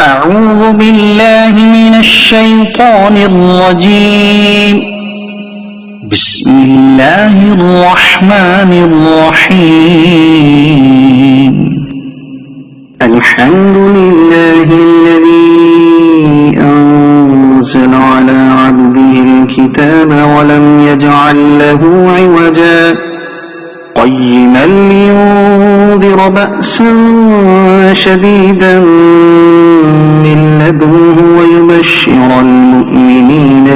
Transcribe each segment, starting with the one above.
أعوذ بالله من الشيطان الرجيم. بسم الله الرحمن الرحيم. الحمد لله الذي أنزل على عبده الكتاب ولم يجعل له عوجا قيما لينذر بأسا شديدا من لدنه ويبشر المؤمنين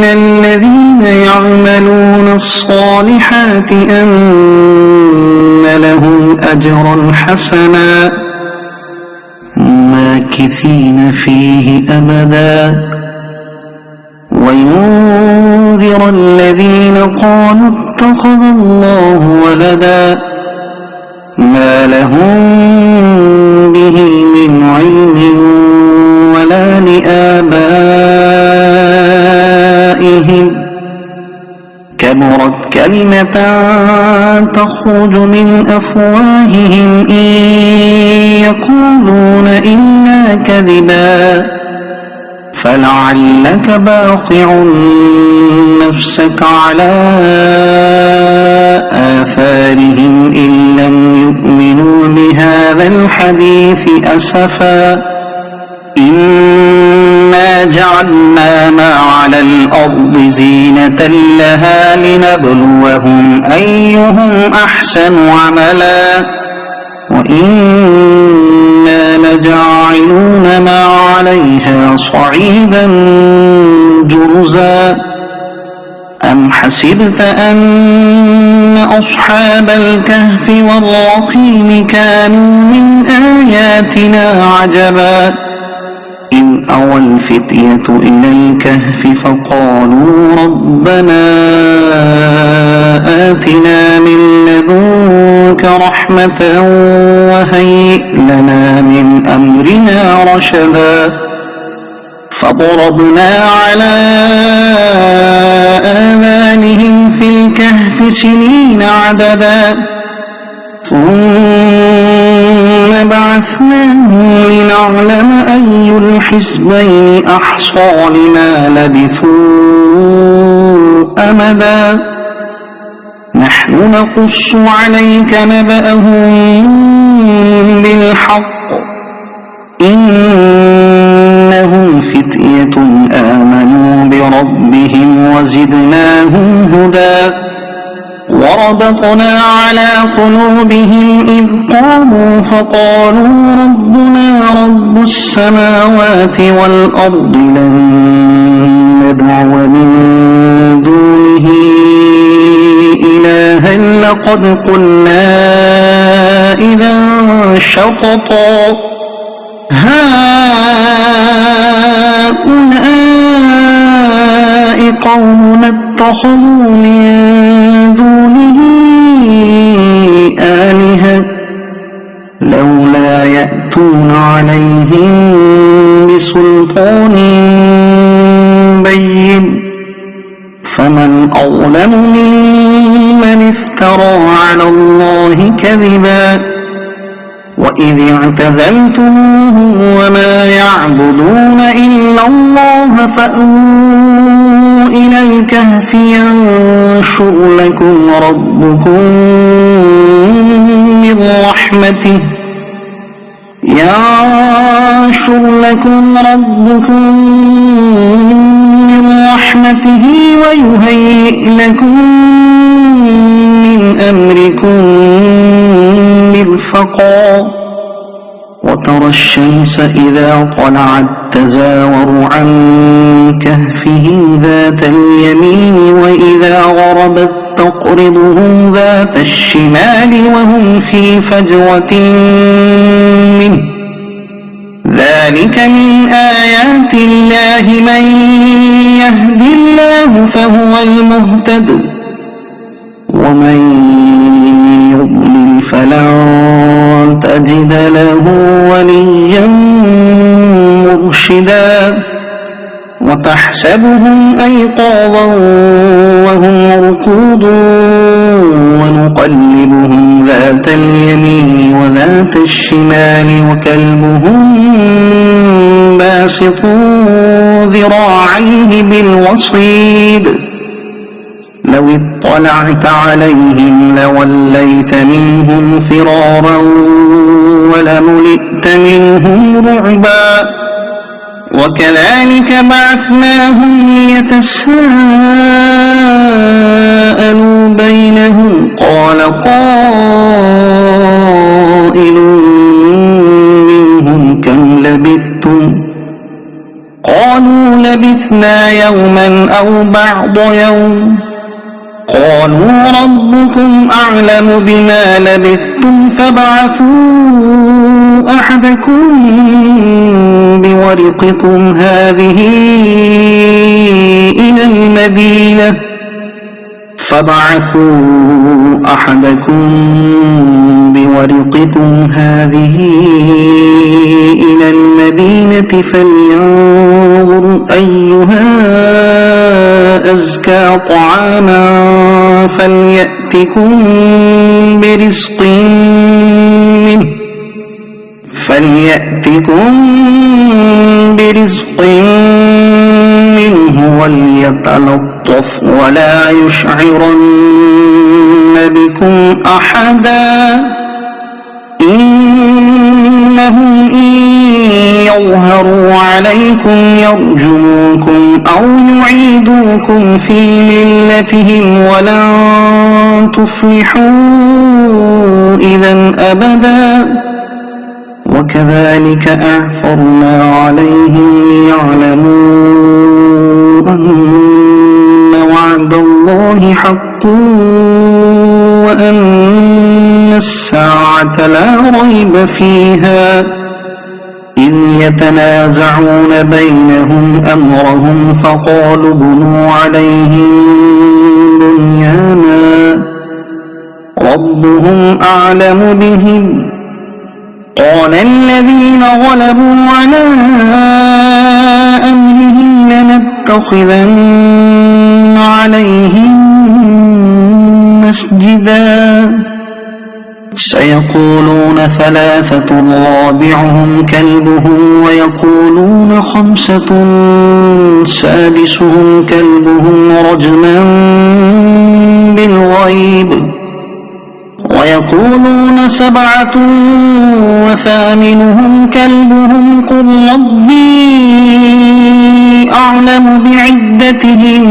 الذين يعملون الصالحات أن لهم أجرا حسنا ماكثين فيه أبدا وينذر الذين قالوا اتخذ الله ولدا ما لهم به من علم ولا لآبائهم كبرت كلمة تخرج من أفواههم إن يقولون إلا كذبا فلعلك باخع نفسك على آثارهم إن لم يؤمنوا بهذا الحديث أسفا إنا جعلنا ما على الأرض زينة لها لنبلوهم أيهم أحسن عملا وإنا لجاعلون ما عليها صعيدا جرزا أم حسبت أن أصحاب الكهف والرقيم كانوا من آياتنا عجبا إذ أوى الفتية إلى الكهف فقالوا ربنا آتنا من لدنك رحمة وهيئ لنا من أمرنا رشدا فضربنا على آذانهم في الكهف سنين عددا ثم بعثناهم لنعلم أي الحزبين أحصى لما لبثوا أمدا نحن نقص عليك نبأهم بالحق إنهم فتية آمنوا بربهم وزدناهم هدى وربطنا على قلوبهم إذ قاموا فقالوا ربنا رب السماوات والأرض لن ندعو من دونه إلها لقد قلنا إذا شططا هؤلاء قومنا اتخذوا من دونه آلهة لولا يأتون عليهم بسلطان بين فمن أظلم ممن افترى على الله كذبا وإذ اعتزلتموهم وما يعبدون إلا الله فأووا إلى الكهف ينشر لكم ربكم من رحمته ويهيئ لكم من أمركم مرفقا وترى الشمس إذا طلعت تزاور عن كهفهم ذات اليمين وإذا غربت تقرضهم ذات الشمال وهم في فجوة منه ذلك من آيات الله من يهد الله فهو المهتد ومن يضلل فلن تجد له وليا مرشدا وتحسبهم أيقاظا وهم ركود نقلبهم ذات اليمين وذات الشمال وكلبهم باسط ذراعيه بالوصيد لو اطلعت عليهم لوليت منهم فرارا ولملئت منهم رعبا وكذلك بعثناهم ليتساءلوا بينهم قال قائل منهم كم لبثتم قالوا لبثنا يوما أو بعض يوم قالوا ربكم أعلم بما لبثتم فابعثوا أحدكم بورقكم هذه إلى المدينة فلينظر أيها أزكى طعاما فليأتكم برزق منه وليتلطف ولا يشعرن بكم أحدا إنهم إن يظهروا عليكم يرجموكم أو يعيدوكم في ملتهم ولن تفلحوا إذا أبدا وكذلك أعثرنا عليهم ليعلموا أن وعد الله حق وأن الساعة لا ريب فيها إذ يتنازعون بينهم أمرهم فقالوا ابنوا عليهم بنيانا ربهم أعلم بهم قال الذين غلبوا على أمرهم لنتخذن عليهم مسجدا سيقولون ثلاثة رابعهم كلبهم ويقولون خمسة سادسهم كلبهم رجما بالغيب ويقولون سبعة وثامنهم كلبهم قل ربي أعلم بعدتهم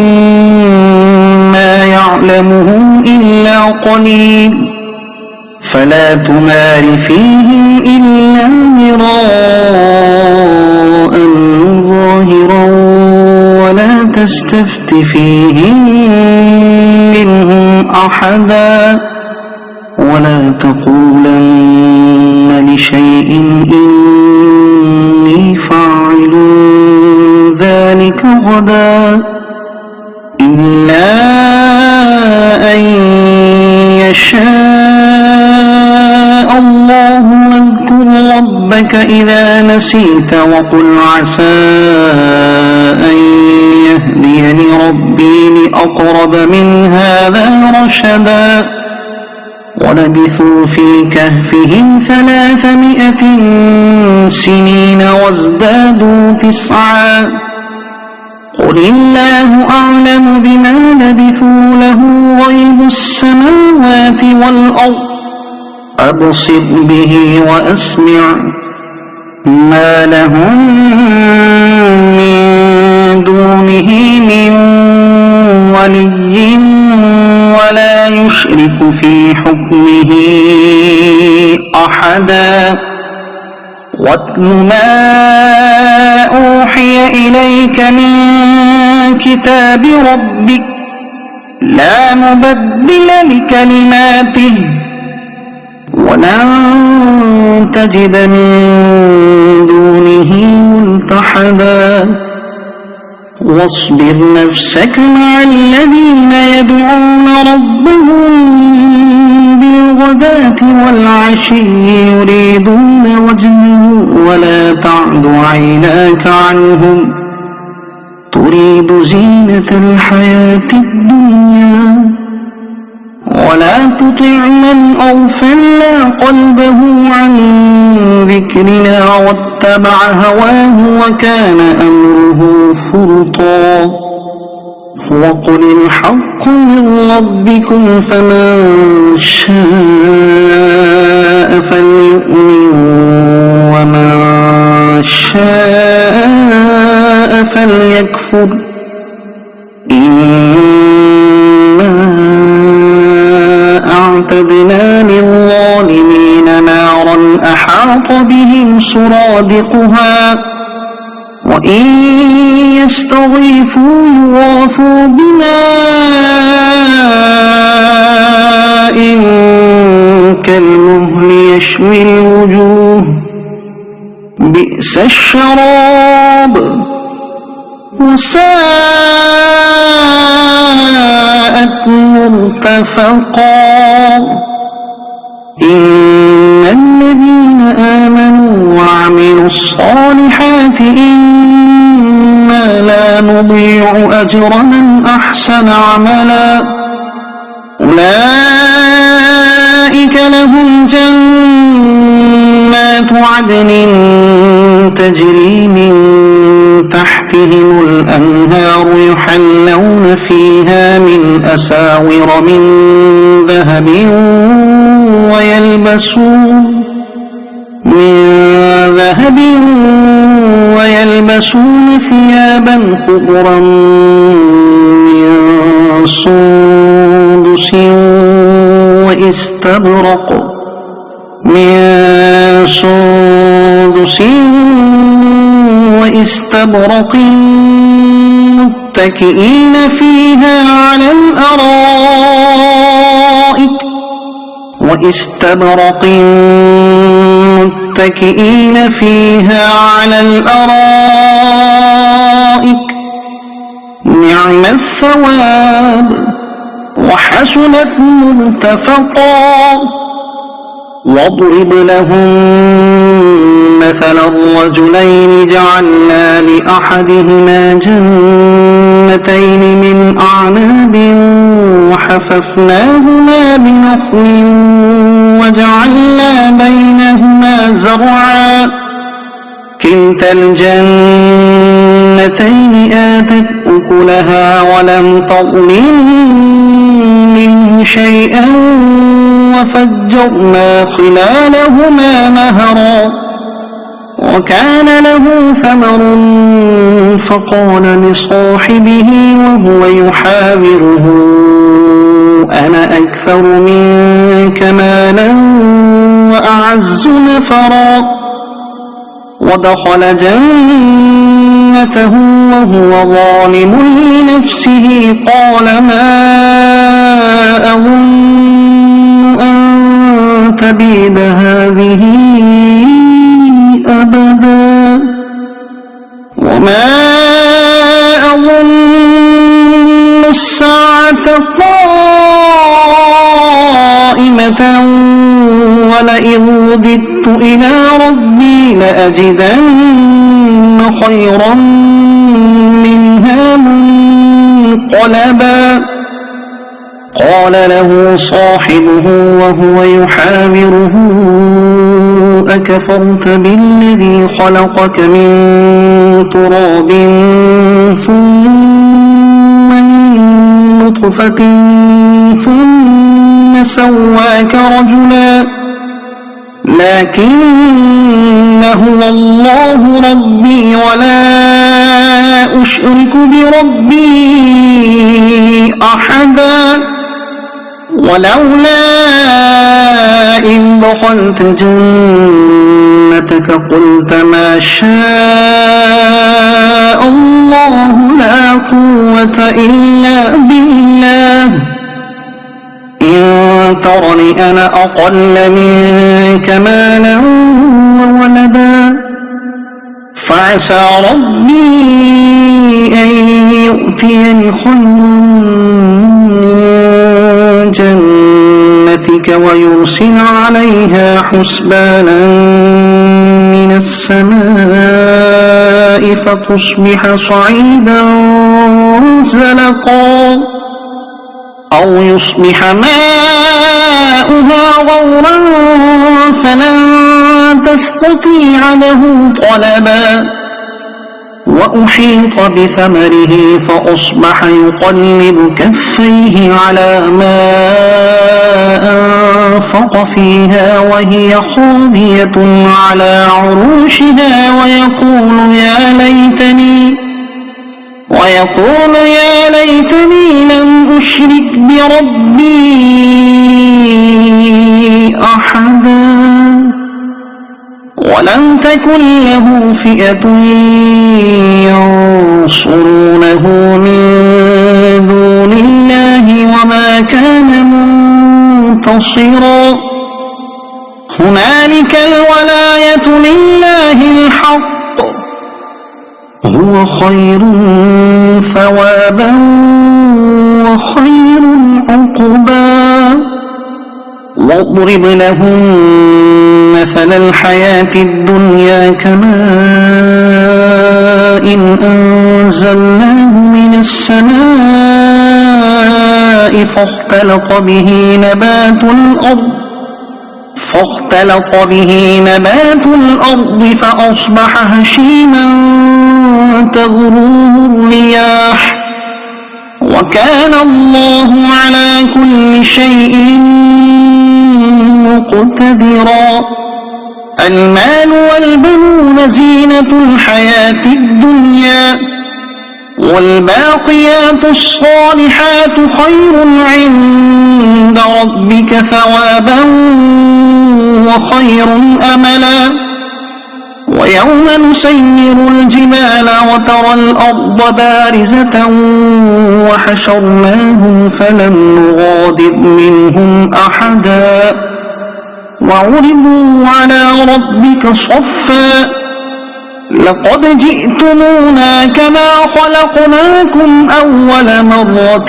ما يعلمهم إلا قليل فلا تمار فيهم إلا مراء ظاهرا ولا تستفت فيهم منهم أحدا ولا تقولن لشيء إني فاعل ذلك غدا إلا أن يشاء الله واذكر ربك إذا نسيت وقل عسى أن يهديني ربي لأقرب من هذا رشدا ولبثوا في كهفهم 300 سنين وازدادوا 9 قل الله أعلم بما لبثوا له غيب السماوات والأرض أبصر به وأسمع ما لهم من دونه من ولي ولا يشرك في حكمه أحدا واتل ما أوحي إليك من كتاب ربك لا مبدل لكلماته ولن تجد من دونه ملتحدا واصبر نفسك مع الذين يدعون ربهم بالغداة والعشي يريدون وجهه ولا تعد عيناك عنهم تريد زينة الحياة الدنيا ولا ولا تطع من أغفلنا قلبه عن ذكرنا واتبع هواه وكان أمره فرطا وقل الحق من ربكم فمن شاء فليؤمن ومن شاء فليكفر إنا أعتدنا للظالمين نارا أحاط بهم سرادقها وإن يستغيثوا يغاثوا بماء كالمهل يشوي الوجوه بئس الشراب وساءت مرتفقا إن الذين آمنوا وعملوا الصالحات إنا لا نضيع أجر من أحسن عملا أولئك لهم جنات عدن تجري من تحتهم الأنهار يحلون فيها من أساور من ذهب ويلبسون ثيابا خضرا من سندس واستبرق متكئين فيها على الأرائك نعم الثواب وحسنت مرتفقا واضرب لهم مثل الرجلين جعلنا لأحدهما جنتين من أعناب وحففناهما بنخل وجعلنا بينهما زرعا كلتا الجنتين آتت أكلها ولم تظلم منه شيئا وفجرنا خلالهما نهرا وكان له ثمر فقال لصاحبه وهو يحاوره أنا أكثر منك مالا وأعز نفرا ودخل جنته وهو ظالم لنفسه قال ما أظن أن تبيد هذه أبدا وما أظن الساعة قائمة ولئن رددت إلى ربي لأجدن خيرا منها منقلبا قال له صاحبه وهو يحاوره أكفرت بالذي خلقك من تراب ثم من نطفة ثم سواك رجلا لكن هو الله ربي ولا أشرك بربي أحدا ولولا إذ دخلت جنتك قلت ما شاء الله لا قوة إلا بالله إن ترني أنا أقل منك مالا وولدا فعسى ربي أن يؤتيني خيرا من جنتك ويرسل عليها حسبانا من السماء فتصبح صعيدا زلقا أو يصبح ماء غورا فلن تستطيع له طلبا وأحيط بثمره فأصبح يقلب كفيه على ما أنفق فيها وهي خاوية على عروشها ويقول يا ليتني لم أشرك بربي أحدا ولم تكن له فئة ينصرونه من دون الله وما كان منتصرا هنالك الولاية لله الحق هو خير ثوابا وخير عقبا واضرب لهم مثل الحياة الدنيا كماء أنزلناه من السماء فاختلط به نبات الأرض فأصبح هشيما تذروه الرياح وكان الله على كل شيء مقتدرا المال والبنون زينة الحياة الدنيا والباقيات الصالحات خير عند ربك ثوابا وخير أملا ويوم نسير الجبال وترى الأرض بارزة وحشرناهم فلم نغادر منهم أحدا وعرضوا على ربك صفا لقد جئتمونا كما خلقناكم أول مرة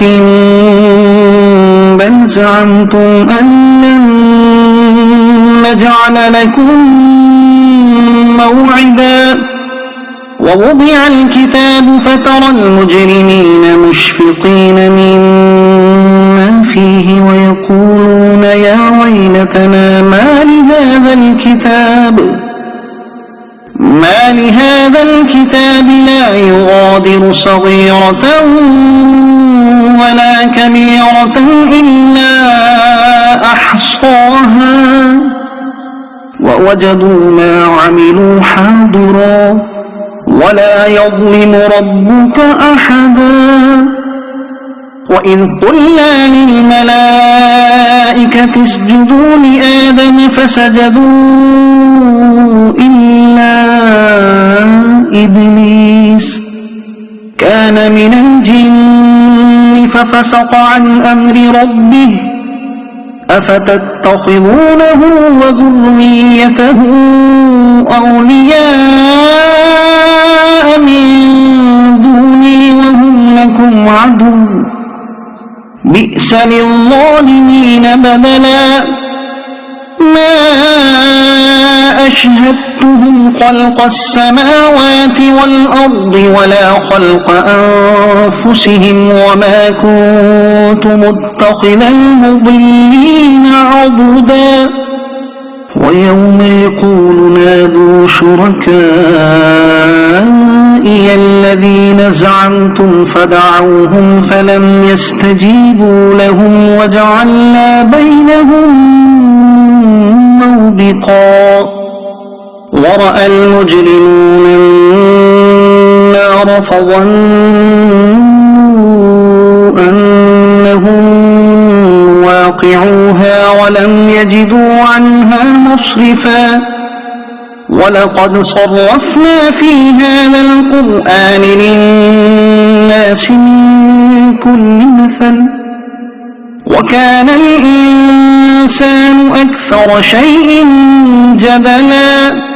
بل زعمتم أن لن نجعل لكم موعدا ووضع الكتاب فترى المجرمين مشفقين مما فيه ويقولون يا ويلتنا ما لهذا الكتاب لا يغادر صغيرة ولا كبيرة إلا أحصاها ووجدوا ما عملوا حاضرا ولا يظلم ربك أحدا وإذ قلنا للملائكة اسجدوا لآدم فسجدوا إلا إبليس كان من الجن ففسق عن أمر ربه أفتتخذونه وذريته أولياء من دوني وهم لكم عدو بئس للظالمين بدلا ما أشهدتهم خلق السماوات والأرض ولا خلق أنفسهم وما كنت متخذ المضلين عضدا ويوم يقول نادوا شركائي الذين زعمتم فدعوهم فلم يستجيبوا لهم وجعلنا بينهم موبقا ورأى المجرمون النار فظنوا أنهم واقعوها ولم يجدوا عنها مصرفا ولقد صرفنا في هذا القرآن للناس من كل مثل وكان الإنسان أكثر شيء جدلا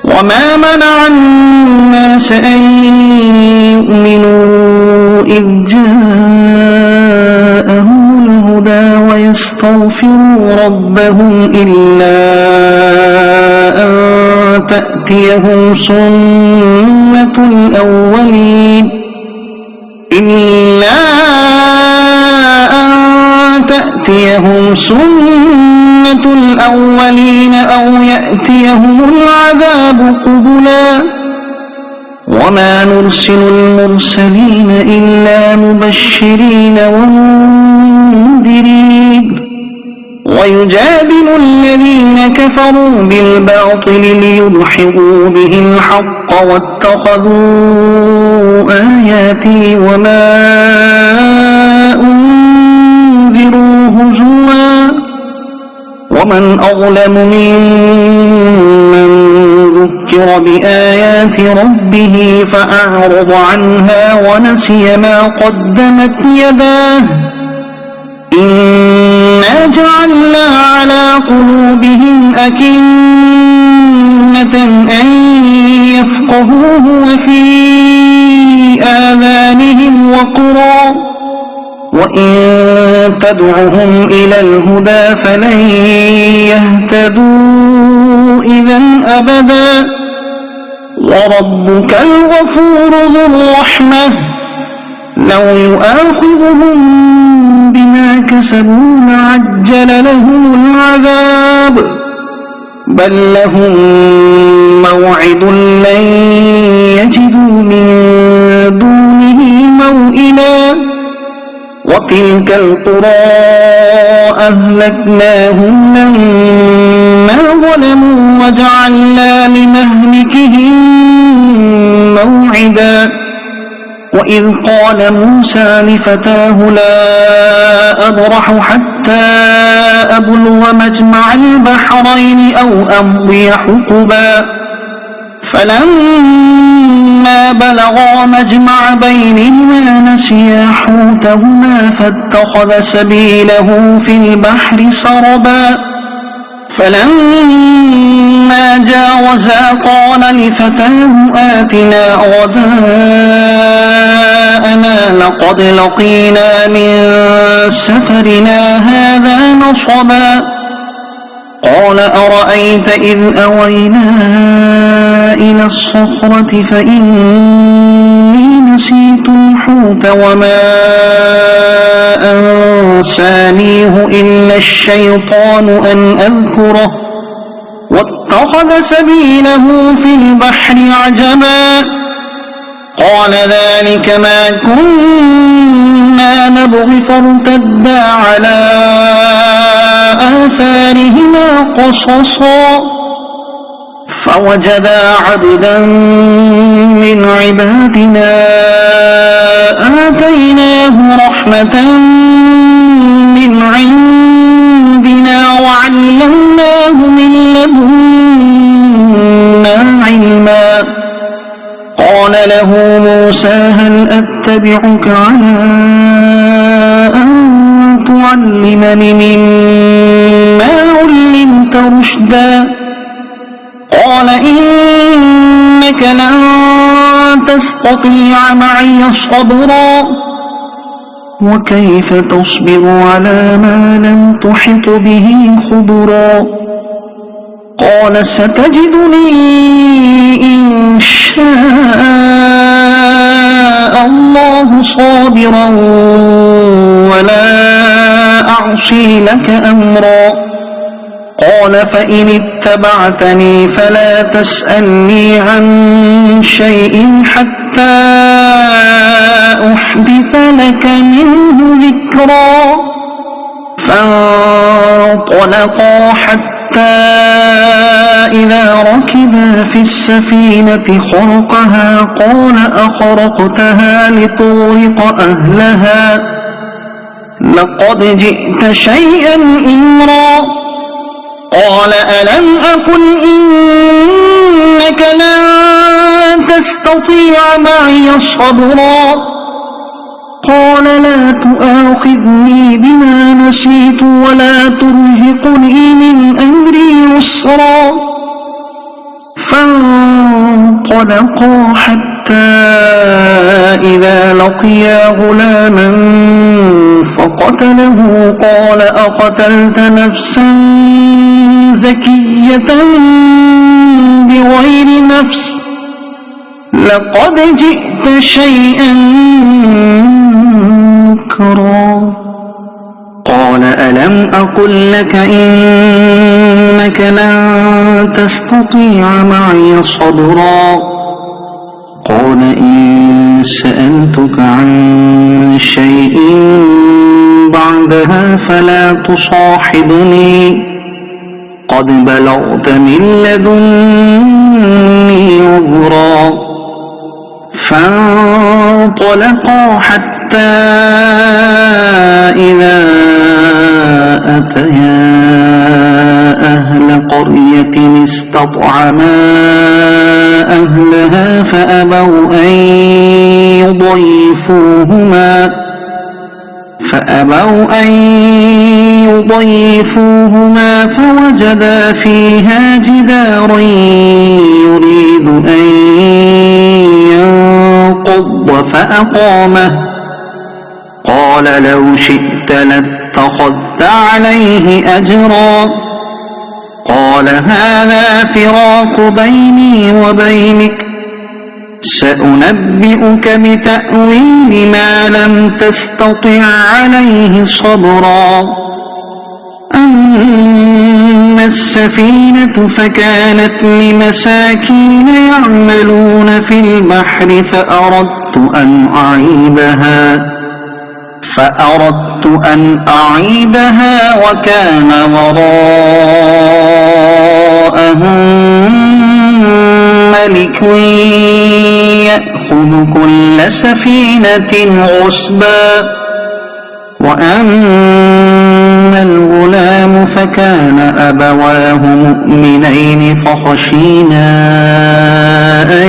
وما منع الناس أن يؤمنوا إذ جاءهم الهدى ويستغفروا ربهم إلا أن تأتيهم سنة الأولين تأتيهم سنة الأولين أو يأتيهم العذاب قبلا وما نرسل المرسلين إلا مبشرين ومنذرين ويجادل الذين كفروا بالباطل ليدحضوا به الحق واتخذوا آياتي وما أنذروا هزوا ومن أظلم ممن ذكر بآيات ربه فأعرض عنها ونسي ما قدمت يداه إنا جعلنا على قلوبهم أكنة أن يفقهوه وفي آذانهم وقرا وإن تدعهم إلى الهدى فلن يهتدوا إذا أبدا وربك الغفور ذو الرحمة لو يؤاخذهم بما كسبوا لعجل لهم العذاب بل لهم موعد لن يجدوا من دونه موئلا وتلك القرى أهلكناهم لما ظلموا وجعلنا لمهلكهم موعدا وإذ قال موسى لفتاه لا أبرح حتى أبلغ مجمع البحرين أو أمضي حقبا فلما بلغا مجمع بينهما نسيا حوتهما فاتخذ سبيله في البحر سربا فلما جاوزا قال لفتاه آتنا غداءنا لقد لقينا من سفرنا هذا نصبا قال أرأيت إذ أوينا إلى الصخرة فإني نسيت الحوت وما أنسانيه إلا الشيطان أن أذكره واتخذ سبيله في البحر عجبا قال ذلك ما كنا نبغي فارتدا على آثارهما قصصا فوجدا عبدا من عبادنا آتيناه رحمة من عندنا وعلمناه من لدنا علما قال له موسى هل أتبعك على أن تعلمني مما علمت رشدا قال إنك لن تستطيع معي صبرا وكيف تصبر على ما لم تحط به خبرا قال ستجدني إن شاء الله صابرا ولا أعصي لك أمرا قال فإن اتبعتني فلا تسألني عن شيء حتى أحدث لك منه ذكرا فانطلقا حتى إذا ركبا في السفينة خرقها قال أخرقتها لتغرق أهلها لقد جئت شيئا إمرا قال ألم أقل إنك لن تستطيع معي صبرا قال لا تؤاخذني بما نسيت ولا ترهقني من أمري عسرا فانطلقا حتى إذا لقيا غلاما فقتله قال أقتلت نفسا زكية بغير نفس لقد جئت شيئا نكرا قال قال ألم أقل لك إنك لن تستطيع معي صبرا قال إن سألتك عن شيء بعدها فلا تصاحبني قد بلغت من لدني عذرا فانطلقا حتى إذا أتيا أهل قرية استطعما أهلها فأبوا أن يضيفوهما فوجدا فيها جدارا يريد أن ينقض فأقامه قال لو شئت لاتخذت عليه أجرا قال هذا فراق بيني وبينك سأنبئك بتأويل ما لم تستطع عليه صبرا أما السفينة فكانت لمساكين يعملون في البحر فأردت أن أعيبها وكان وراءهم ملك يأخذ كل سفينة غصبا وأما الغلام فكان أبواه مؤمنين فخشينا أن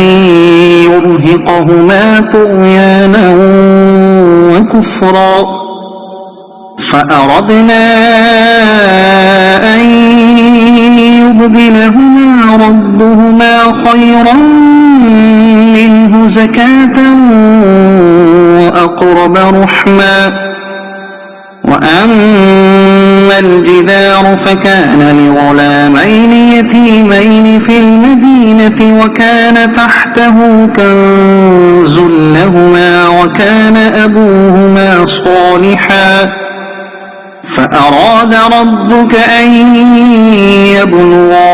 يرهقهما طغيانا وكفرا فأردنا أن يبدلهما ربهما خيرا منه زكاة وأقرب رحما وأما الجدار فكان لغلامين يتيمين في المدينة وكان تحته كنز لهما وكان أبوهما صالحا فأراد ربك أن يبلغا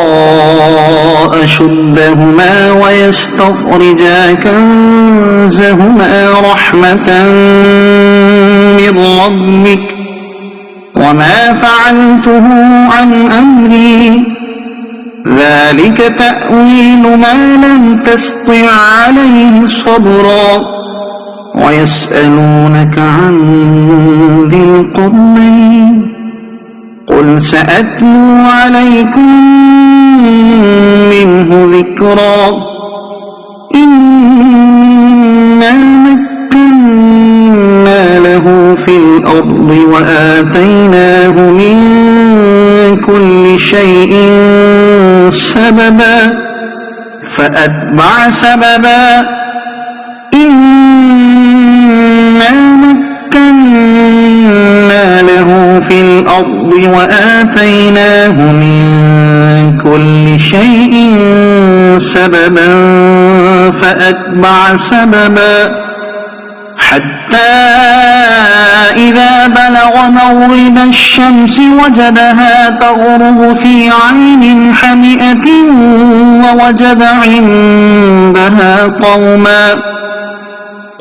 أشدهما ويستخرجا كنزهما رحمة من ربك وما فعلته عن أمري ذلك تأويل ما لم تستطع عليه صبرا ويسألونك عن ذي القرنين قل سأتلو عليكم منه ذكرا إنا مكنا له في الأرض وآتيناه من كل شيء سببا فأتبع سببا إنا مكنا له في الأرض وآتيناه من كل شيء سببا فأتبع سببا حتى إذا بلغ مغرب الشمس وجدها تغرب في عين حمئة ووجد عندها قوما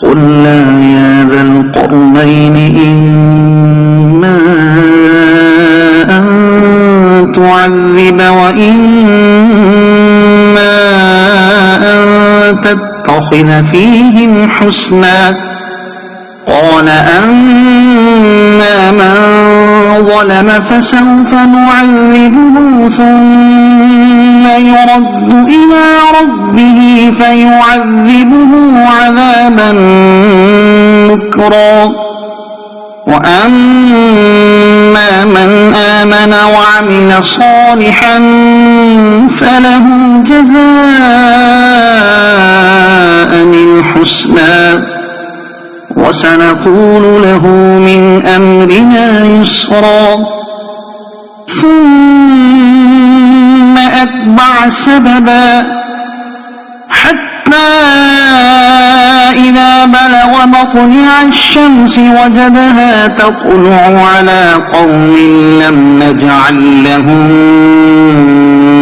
قلنا يا ذا القرنين إما أن تعذب وإما أن تتخذ فيهم حسنا قال أما من ظلم فسوف نعذبه ثم يرد إلى ربه فيعذبه عذابا نكرا وأما من آمن وعمل صالحا فله جزاء الحسنى وسنقول له من أمرنا يسرا ثم أتبع سببا حتى إذا بلغ مطلع الشمس وجدها تطلع على قوم لم نجعل لهم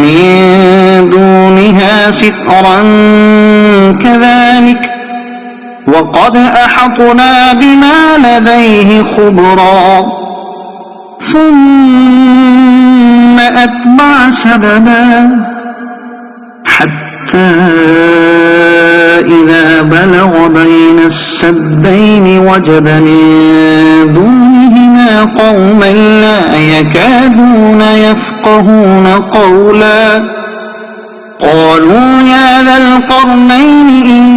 من دونها سترا كذلك وقد أحطنا بما لديه خبرا ثم أتبع سببا حتى إذا بلغ بين السدين وجد من دونهما قوما لا يكادون يفقهون قولا قالوا يا ذا القرنين إن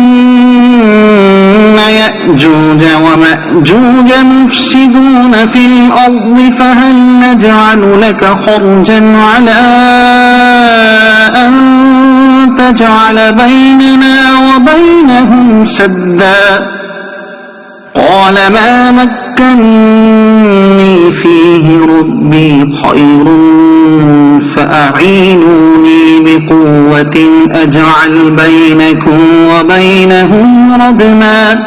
يأجوج ومأجوج مفسدون في الأرض فهل نجعل لك خرجا على أن تجعل بيننا وبينهم سدا قال ما مكني فيه ربي خير فأعينوني بقوة أجعل بينكم وبينهم ردما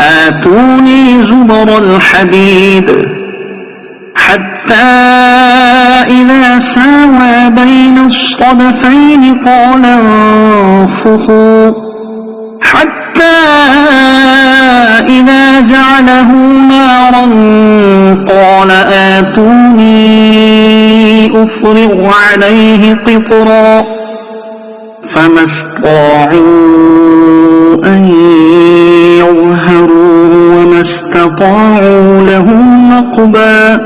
آتوني زبر الحديد حتى إذا ساوى بين الصدفين قال انفخوا حتى إذا جعله نارا قال آتوني أفرغ عليه قطرا فما استطاعوا أن يظهروه وما استطاعوا له نقبا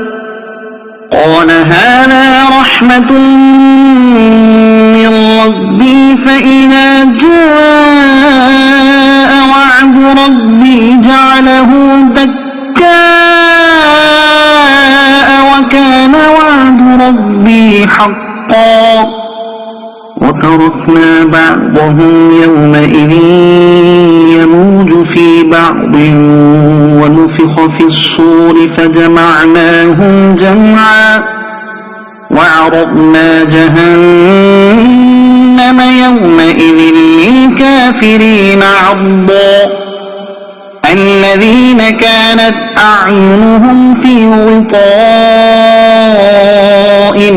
قال هذا رحمة من ربي فإذا جاء وعد ربي جعله دكاء وكان وعد ربي حقا وتركنا بعضهم يومئذ يموج في بعض ونفخ في الصور فجمعناهم جمعا وعرضنا جهنم يومئذ للكافرين عرضا الذين كانت أعينهم في غطاء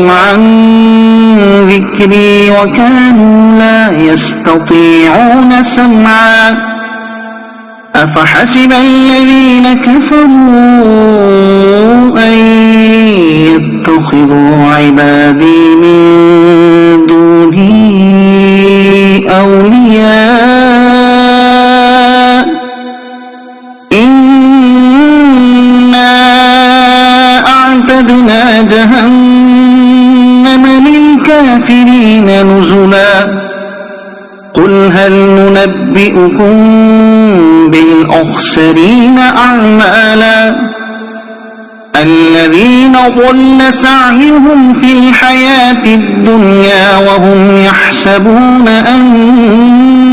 عن ذكري وكانوا لا يستطيعون سمعا أفحسب الذين كفروا أن يتخذوا عبادي من دوني أولياء إنا أعتدنا جهنم للكافرين نزلا قل هل ننبئكم بالأخسرين أعمالا الذين ضل سعيهم في الحياة الدنيا وهم يحسبون أنهم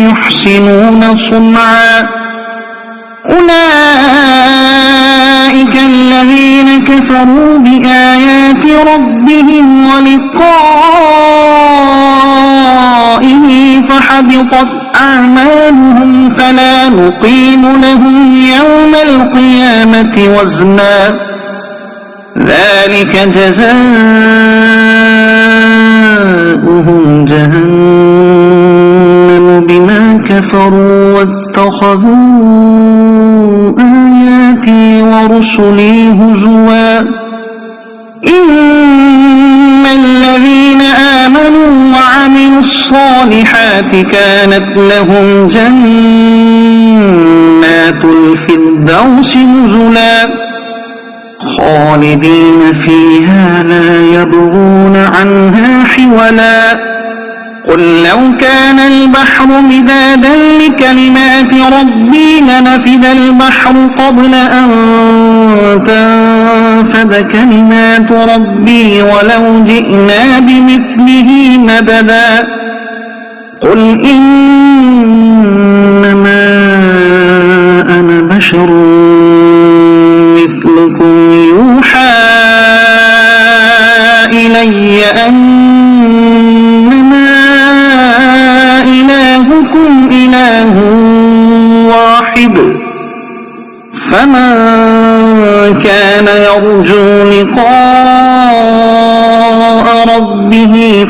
يحسنون صنعا أولئك الذين كفروا بآيات ربهم ولقائه فحبطت أعمالهم فلا نقيم لهم يوم القيامة وزنا ذلك جزاؤهم جهنم بما كفروا واتخذوا آياتي ورسلي هزوا إن الذين آمنوا وعملوا الصالحات كانت لهم جنات الفردوس نزلا خالدين فيها لا يبغون عنها حولا قل لو كان البحر مدادا لكلمات ربي لنفد البحر قبل أن تنفد كلمات ربي ولو جئنا بمثله مددا قل إنما أنا بشر مثلكم يوحى إلي أنما إلهكم إله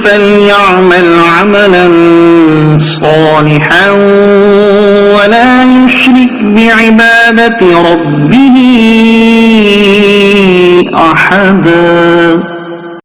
فليعمل عملا صالحا ولا يشرك بعبادة ربه أحدا.